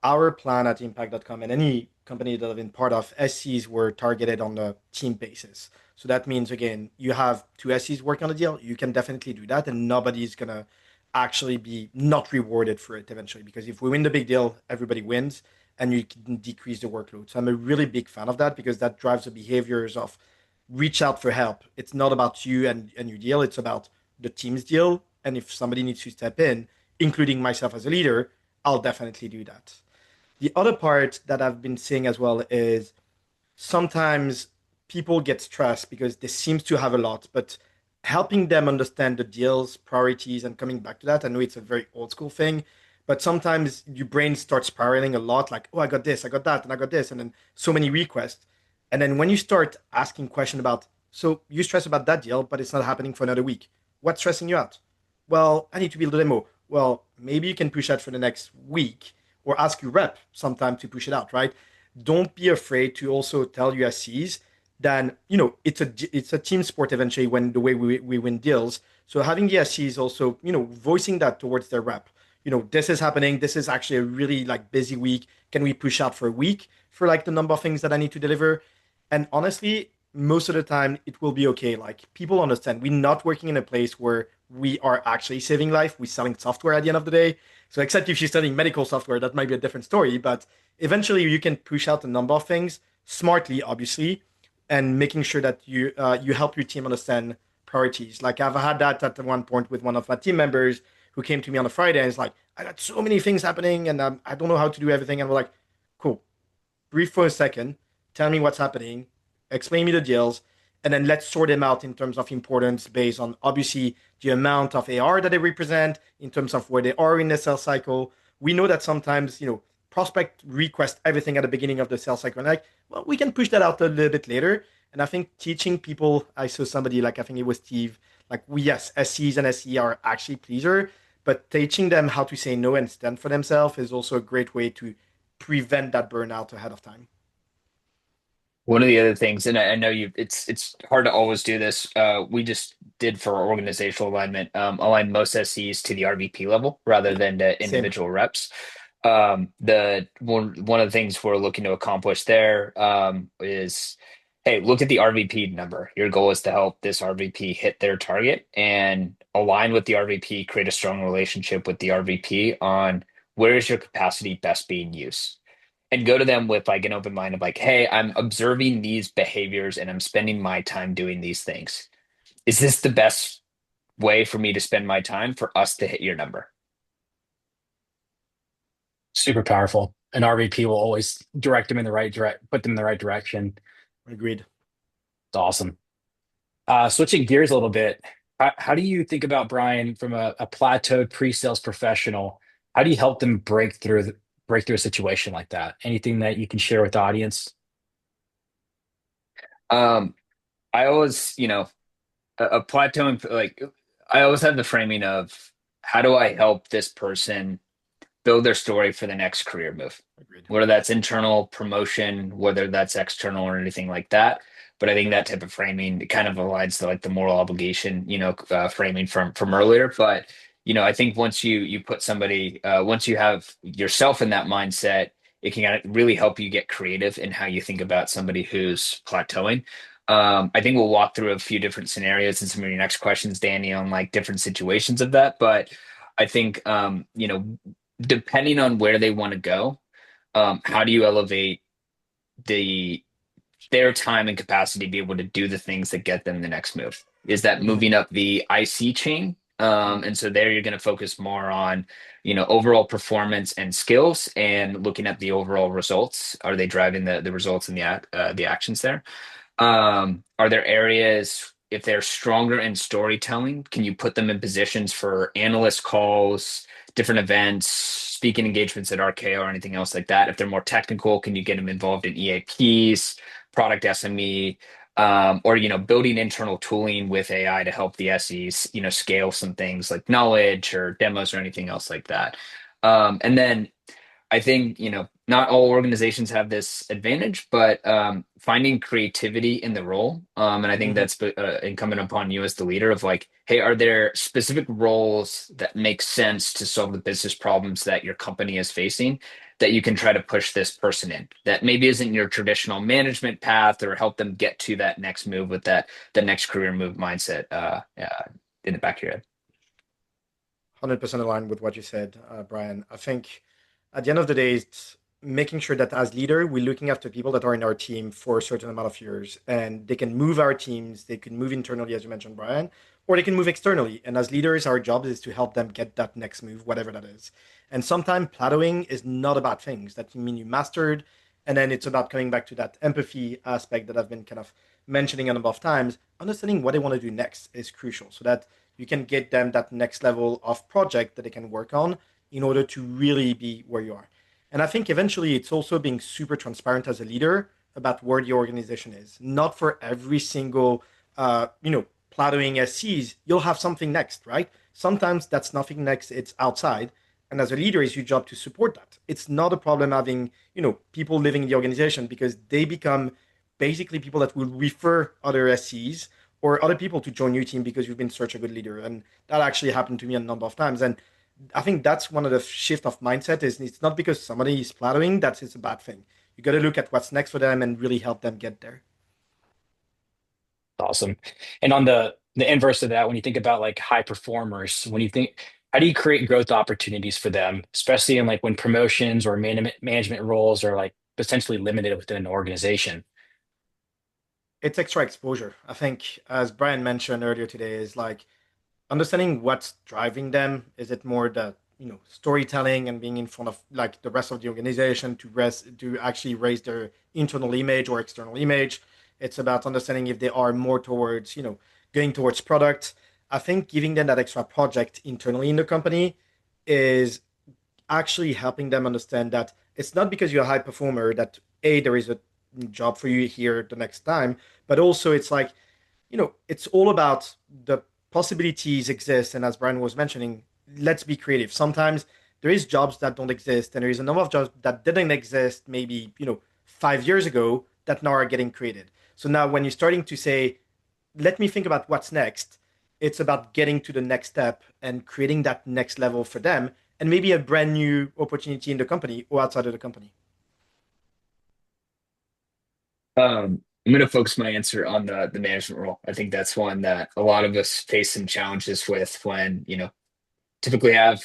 our plan at impact.com and any company that I've been part of, SCs were targeted on a team basis. So that means, again, you have two SCs working on a deal, you can definitely do that, and nobody's going to actually be not rewarded for it eventually. Because if we win the big deal, everybody wins and you can decrease the workload. So I'm a really big fan of that because that drives the behaviors of reach out for help. It's not about you and your deal, it's about the team's deal. And if somebody needs to step in, including myself as a leader, I'll definitely do that. The other part that I've been seeing as well is sometimes people get stressed because they seem to have a lot, but helping them understand the deals, priorities, and coming back to that. I know it's a very old school thing, but sometimes your brain starts spiraling a lot, like, oh, I got this, I got that, and I got this, and then so many requests. And then when you start asking questions about, so you stress about that deal, but it's not happening for another week. What's stressing you out? Well, I need to build a demo. Well, maybe you can push that for the next week or ask your rep sometime to push it out, right? Don't be afraid to also tell USCs that it's a team sport eventually when the way we win deals. So having the SCs also voicing that towards their rep. This is happening. This is actually a really like busy week. Can we push out for a week for like the number of things that I need to deliver? And honestly, most of the time it will be okay. Like people understand we're not working in a place where we are actually saving life. We're selling software at the end of the day. So except if you're selling medical software, that might be a different story. But eventually you can push out a number of things smartly, obviously, and making sure that you help your team understand priorities. Like I've had that at one point with one of my team members who came to me on a Friday and is like, I got so many things happening and I don't know how to do everything. And we're like, cool, breathe for a second, tell me what's happening, explain me the deals, and then let's sort them out in terms of importance based on obviously the amount of AR that they represent, in terms of where they are in the sales cycle. We know that sometimes, prospect request everything at the beginning of the sales cycle. And like, well, we can push that out a little bit later. And I think teaching people, I saw somebody like I think it was Steve, like we yes, SCs and SE are actually pleaser, but teaching them how to say no and stand for themselves is also a great way to prevent that burnout ahead of time. One of the other things, and I know it's hard to always do this. We just did for our organizational alignment, align most SCs to the RVP level rather than to Same. individual reps. The one of the things we're looking to accomplish there is, hey, look at the RVP number. Your goal is to help this RVP hit their target and align with the RVP, create a strong relationship with the RVP on where is your capacity best being used? And go to them with like an open mind of like, hey, I'm observing these behaviors and I'm spending my time doing these things. Is this the best way for me to spend my time for us to hit your number? Super powerful. An RVP will always direct them in the put them in the right direction. Agreed. It's awesome. Switching gears a little bit, how do you think about Brian from a plateaued pre-sales professional? How do you help them break through a situation like that? Anything that you can share with the audience? Um, I always, a plateau, like I always have the framing of how do I help this person build their story for the next career move, Agreed. whether that's internal promotion, whether that's external or anything like that. But I think that type of framing kind of aligns to like the moral obligation, framing from earlier. But I think once you put somebody, once you have yourself in that mindset, it can kind of really help you get creative in how you think about somebody who's plateauing. I think we'll walk through a few different scenarios in some of your next questions, Danny, on like different situations of that. But I think depending on where they want to go, how do you elevate the their time and capacity to be able to do the things that get them the next move? Is that Mhm. moving up the IC chain? And so there you're going to focus more on, overall performance and skills and looking at the overall results. Are they driving the results and the actions there? Are there areas, if they're stronger in storytelling, can you put them in positions for analyst calls, different events, speaking engagements at RKO or anything else like that? If they're more technical, can you get them involved in EAPs, product SME, or building internal tooling with AI to help the SEs, scale some things like knowledge or demos or anything else like that. And then I think, not all organizations have this advantage, but finding creativity in the role. And I think Mhm. that's incumbent upon you as the leader of like, hey, are there specific roles that make sense to solve the business problems that your company is facing that you can try to push this person in that maybe isn't your traditional management path or help them get to that next move with the next career move mindset in the back of your head? 100% aligned with what you said, Brian. I think at the end of the day, it's making sure that as leader, we're looking after people that are in our team for a certain amount of years, and they can move our teams. They can move internally, as you mentioned, Brian, or they can move externally. And as leaders, our job is to help them get that next move, whatever that is. And sometimes plateauing is not about things that you mean you mastered, and then it's about coming back to that empathy aspect that I've been kind of mentioning a number of times. Understanding what they want to do next is crucial, so that you can get them that next level of project that they can work on in order to really be where you are. And I think eventually it's also being super transparent as a leader about where the organization is. Not for every single, plateauing SCs, you'll have something next, right? Sometimes that's nothing next, it's outside. And as a leader, it's your job to support that. It's not a problem having, people living in the organization because they become basically people that will refer other SCs or other people to join your team because you've been such a good leader. And that actually happened to me a number of times. And I think that's one of the shift of mindset is it's not because somebody is plateauing that it's a bad thing. You got to look at what's next for them and really help them get there. Awesome. And on the inverse of that, when you think about like high performers, how do you create growth opportunities for them, especially in like when promotions or management roles are like potentially limited within an organization? It's extra exposure. I think, as Brian mentioned earlier today, is like understanding what's driving them. Is it more the storytelling and being in front of like the rest of the organization to actually raise their internal image or external image? It's about understanding if they are more towards going towards product. I think giving them that extra project internally in the company is actually helping them understand that it's not because you're a high performer that there is a job for you here the next time, but also it's like it's all about the possibilities exist. And as Brian was mentioning, let's be creative. Sometimes there is jobs that don't exist, and there is a number of jobs that didn't exist maybe 5 years ago that now are getting created. So now when you're starting to say, let me think about what's next, it's about getting to the next step and creating that next level for them, and maybe a brand new opportunity in the company or outside of the company. I'm going to focus my answer on the management role. I think that's one that a lot of us face some challenges with when, typically have,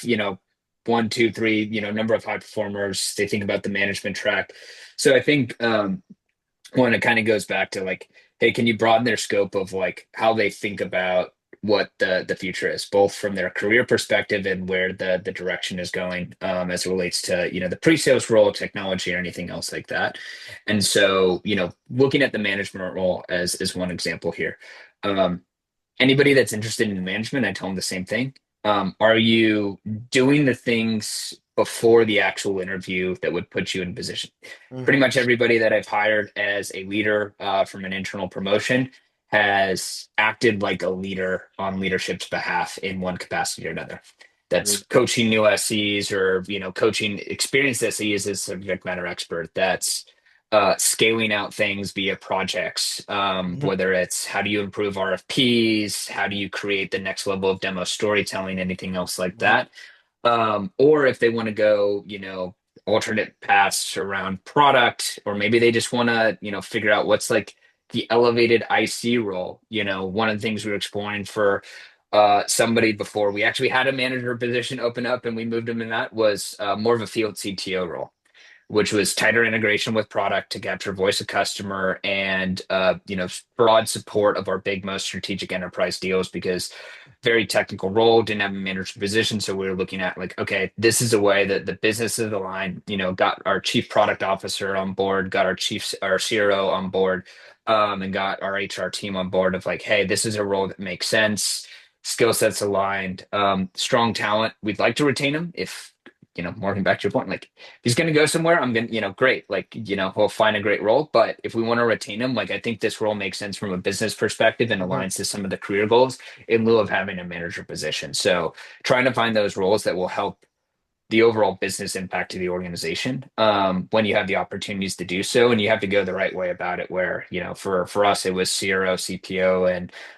one, two, three, number of high performers. They think about the management track. So I think when it kind of goes back to like, hey, can you broaden their scope of like how they think about what the future is, both from their career perspective and where the direction is going, as it relates to the pre-sales role, technology, or anything else like that. And so looking at the management role as one example here. Um, Anybody that's interested in management, I tell them the same thing. Are you doing the things before the actual interview that would put you in position? Pretty Hmm. much everybody that I've hired as a leader from an internal promotion has acted like a leader on leadership's behalf in one capacity or another. That's Agreed. coaching new SEs or coaching experienced SEs as subject matter expert. That's scaling out things via projects, Hmm. whether it's how do you improve RFPs, how do you create the next level of demo storytelling, anything else like Hmm. that. Or if they want to go, alternate paths around product, or maybe they just want to, figure out what's like the elevated IC role. One of the things we were exploring for somebody before we actually had a manager position open up and we moved them in that was more of a field CTO role, which was tighter integration with product to capture voice of customer and broad support of our big most strategic enterprise deals, because very technical role, didn't have a manager position. So we were looking at like, okay, this is a way that the business is aligned, got our chief product officer on board, got our CRO on board, and got our HR team on board of like, hey, this is a role that makes sense, skill sets aligned, strong talent. We'd like to retain them if, Morgan, back to your point, like if he's going to go somewhere, I'm going to, great. Like, he'll find a great role. But if we want to retain him, like, I think this role makes sense from a business perspective and Hmm. aligns to some of the career goals in lieu of having a manager position. So trying to find those roles that will help the overall business impact of the organization, when you have the opportunities to do so, and you have to go the right way about it, where for us it was CRO, CPO,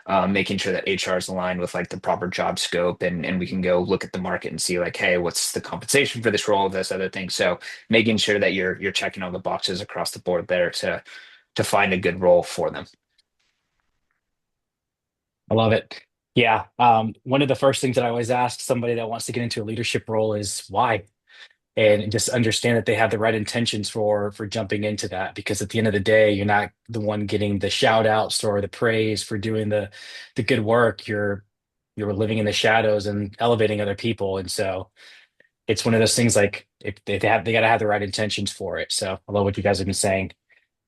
and making sure that HR is aligned with like the proper job scope, and we can go look at the market and see like, hey, what's the compensation for this role, this other thing. So making sure that you're checking all the boxes across the board there to find a good role for them. I love it. Yeah. One of the first things that I always ask somebody that wants to get into a leadership role is why, and just understand that they have the right intentions for jumping into that. Because at the end of the day, you're not the one getting the shout outs or the praise for doing the good work. You're living in the shadows and elevating other people. And so it's one of those things like if they got to have the right intentions for it. So I love what you guys have been saying.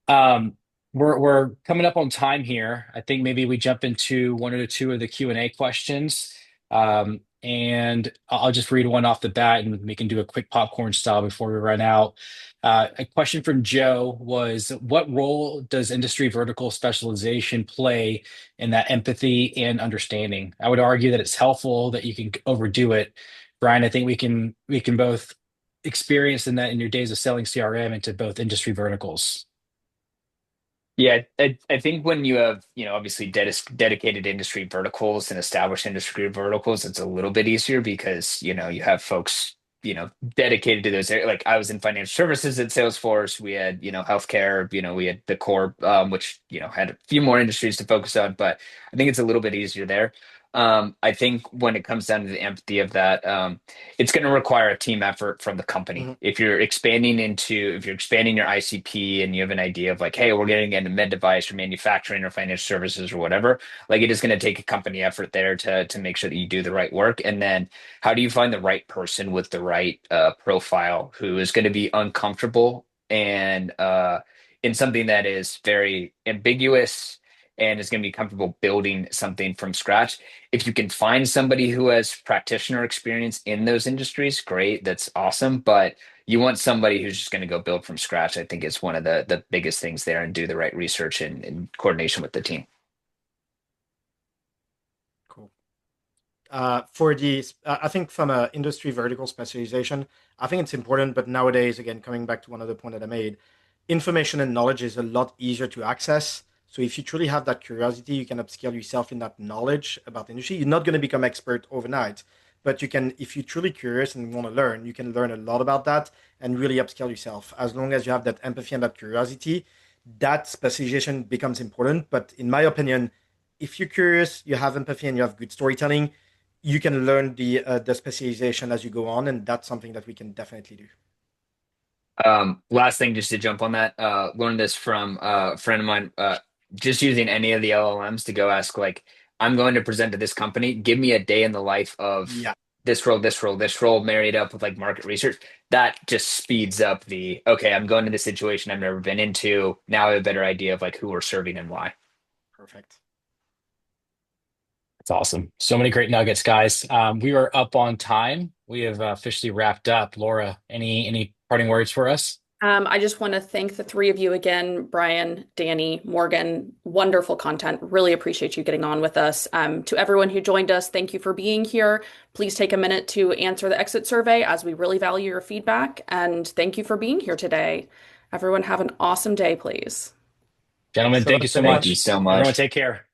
Um, we're coming up on time here. I think maybe we jump into one or two of the Q&A questions. And I'll just read one off the bat and we can do a quick popcorn style before we run out. A question from Joe was, what role does industry vertical specialization play in that empathy and understanding? I would argue that it's helpful that you can overdo it. Brian, I think we can both experience in that in your days of selling CRM into both industry verticals. Yeah, I think when you have, obviously dedicated industry verticals and established industry verticals, it's a little bit easier because, you have folks, dedicated to those areas. Like I was in financial services at Salesforce. We had, healthcare, we had the core, which, had a few more industries to focus on, but I think it's a little bit easier there. I think when it comes down to the empathy of that, it's going to require a team effort from the company. Hmm. If you're expanding your ICP and you have an idea of like, hey, we're getting into med device or manufacturing or financial services or whatever, like it is going to take a company effort there to make sure that you do the right work. And then how do you find the right person with the right profile who is going to be uncomfortable and in something that is very ambiguous and is going to be comfortable building something from scratch? If you can find somebody who has practitioner experience in those industries, great, that's awesome. But you want somebody who's just going to go build from scratch. I think is one of the biggest things there, and do the right research and in coordination with the team. Cool. I think from a industry vertical specialization, I think it's important. But nowadays, again, coming back to one other point that I made, information and knowledge is a lot easier to access. So if you truly have that curiosity, you can upskill yourself in that knowledge about the industry. You're not going to become expert overnight, but you can, if you're truly curious and want to learn, you can learn a lot about that and really upskill yourself. As long as you have that empathy and that curiosity, that specialization becomes important. But in my opinion, if you're curious, you have empathy and you have good storytelling, you can learn the specialization as you go on, and that's something that we can definitely do. Last thing, just to jump on that, learned this from a friend of mine. Just using any of the LLMs to go ask, like, I'm going to present to this company. Give me a day in the life of Yeah, this role, this role, this role, married up with like market research. That just speeds up the okay. I'm going to this situation I've never been into. Now I have a better idea of like who we're serving and why. perfect. That's awesome. So many great nuggets, guys. We are up on time. We have officially wrapped up. Laura, any parting words for us? I just want to thank the three of you again, Brian, Danny, Morgan. Wonderful content. Really appreciate you getting on with us. To everyone who joined us, thank you for being here. Please take a minute to answer the exit survey as we really value your feedback. And thank you for being here today. Everyone have an awesome day, please. Thanks Gentlemen, so thank much you so so Thank you much. much. so Everyone much. take care.